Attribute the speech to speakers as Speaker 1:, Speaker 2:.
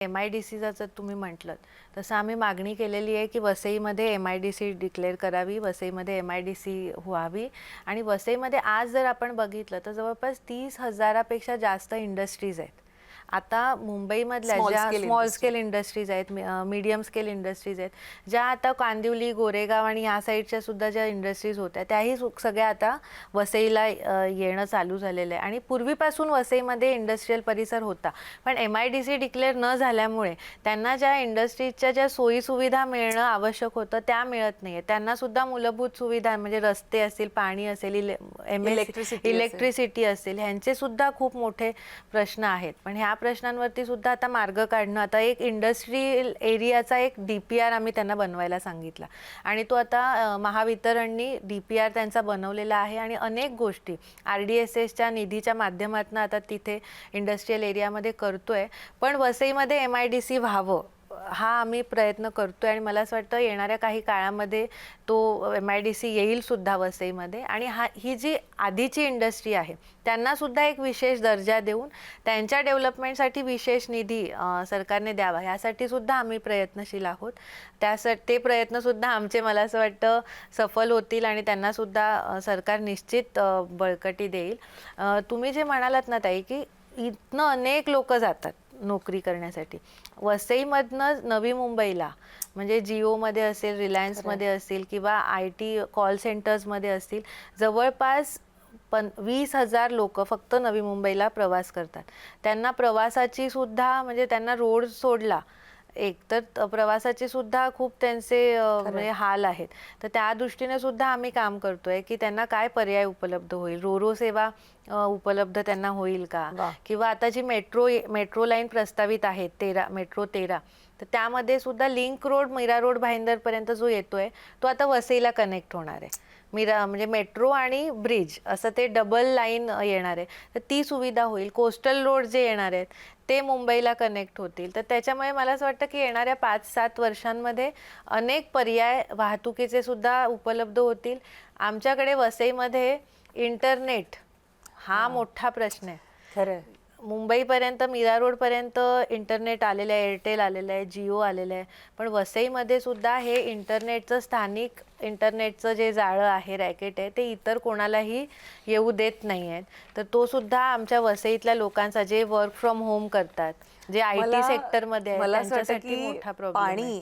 Speaker 1: MIDCचा जर तुम्ही म्हटलं तसं आम्ही मागणी केलेली आहे की वसईमध्ये MIDC डिक्लेअर करावी, वसईमध्ये MIDC व्हावी. आणि वसईमध्ये आज जर आपण बघितलं तर जवळपास 30,000पेक्षा जास्त इंडस्ट्रीज आहेत. आता मुंबईमधल्या ज्या स्मॉल स्केल इंडस्ट्रीज आहेत, मीडियम स्केल इंडस्ट्रीज आहेत, ज्या आता कांदिवली, गोरेगाव आणि ह्या साईडच्या सुद्धा ज्या इंडस्ट्रीज होत्या त्याही सगळ्या आता वसईला येणं चालू झालेलं आहे. आणि पूर्वीपासून वसईमध्ये इंडस्ट्रियल परिसर होता, पण MIDC डिक्लेअर न झाल्यामुळे त्यांना ज्या इंडस्ट्रीजच्या ज्या सोयीसुविधा मिळणं आवश्यक होतं त्या मिळत नाही आहे. त्यांना सुद्धा मूलभूत सुविधा म्हणजे रस्ते असेल, पाणी असेल, इलेक्ट्रिसिटी असेल, ह्यांचे सुद्धा खूप मोठे प्रश्न आहेत. पण ह्या प्रश्नांवरती सुद्धा आता मार्ग काढणं, आता एक इंडस्ट्रियल एरियाचा एक DPR आम्ही त्यांना बनवायला सांगितला आणि तो आता महावितरणनी DPR त्यांचा बनवलेला आहे. आणि अनेक गोष्टी RDSSच्या निधीच्या माध्यमातून आता तिथे इंडस्ट्रियल एरियामध्ये करतोय. पण वसईमध्ये MIDC व्हावं हा आम्ही प्रयत्न करतोय आणि मला असं वाटतं येणाऱ्या काही काळामध्ये तो MIDC येईल सुद्धा वसईमध्ये. आणि ही जी आधीची इंडस्ट्री आहे त्यांना सुद्धा एक विशेष दर्जा देऊन त्यांच्या डेव्हलपमेंटसाठी विशेष निधी सरकारने द्यावा यासाठी सुद्धा आम्ही प्रयत्नशील आहोत. त्यासाठी ते प्रयत्न सुद्धा आमचे मला असं वाटतं सफल होतील आणि त्यांना सुद्धा सरकार निश्चित बळकटी देईल. तुम्ही जे म्हणालात ना ताई की इथनं अनेक लोक जातात नोकरी करण्यासाठी, वसईमधनं नवी मुंबईला म्हणजे जिओमध्ये असेल, रिलायन्समध्ये असेल किंवा IT कॉल सेंटर्समध्ये असतील, जवळपास 20,000 लोक फक्त नवी मुंबईला प्रवास करतात. त्यांना प्रवासाची सुद्धा म्हणजे त्यांना रोड सोडला एक तर प्रवासाचे सुद्धा खूप त्यांचे म्हणजे हाल आहेत. तर त्या दृष्टीने सुद्धा आम्ही काम करतोय की त्यांना काय पर्याय उपलब्ध होईल, रोरो सेवा उपलब्ध त्यांना होईल का, किंवा आता जी मेट्रो लाईन प्रस्तावित आहे मेट्रो 13, तर त्यामध्ये सुद्धा लिंक रोड मीरा रोड भाईंदरपर्यंत जो येतोय तो आता वसईला कनेक्ट होणार आहे. म्हणजे मेट्रो आणि ब्रिज असं ते डबल लाईन येणार आहे, तर ती सुविधा होईल. कोस्टल रोड जे येणार आहेत ते मुंबईला कनेक्ट होतील. तर त्याच्यामुळे मला असं वाटतं की येणाऱ्या 5-7 वर्षांमध्ये अनेक पर्याय वाहतुकीचे सुद्धा उपलब्ध होतील. आमच्याकडे वसईमध्ये इंटरनेट हा मोठा प्रश्न आहे.
Speaker 2: खरं
Speaker 1: मुंबईपर्यंत मीरा रोडपर्यंत इंटरनेट आलेलं आहे, एअरटेल आलेलं आहे, जिओ आलेलं आहे, पण वसईमध्ये सुद्धा हे इंटरनेटचं स्थानिक इंटरनेटचं जे जाळं आहे, रॅकेट आहे, ते इतर कोणालाही येऊ देत नाही आहेत. तर तो सुद्धा आमच्या वसईतल्या लोकांचा जे वर्क फ्रॉम होम करतात, जे IT सेक्टरमध्ये आहे त्यांच्यासाठी मोठा प्रॉब्लेम आहे.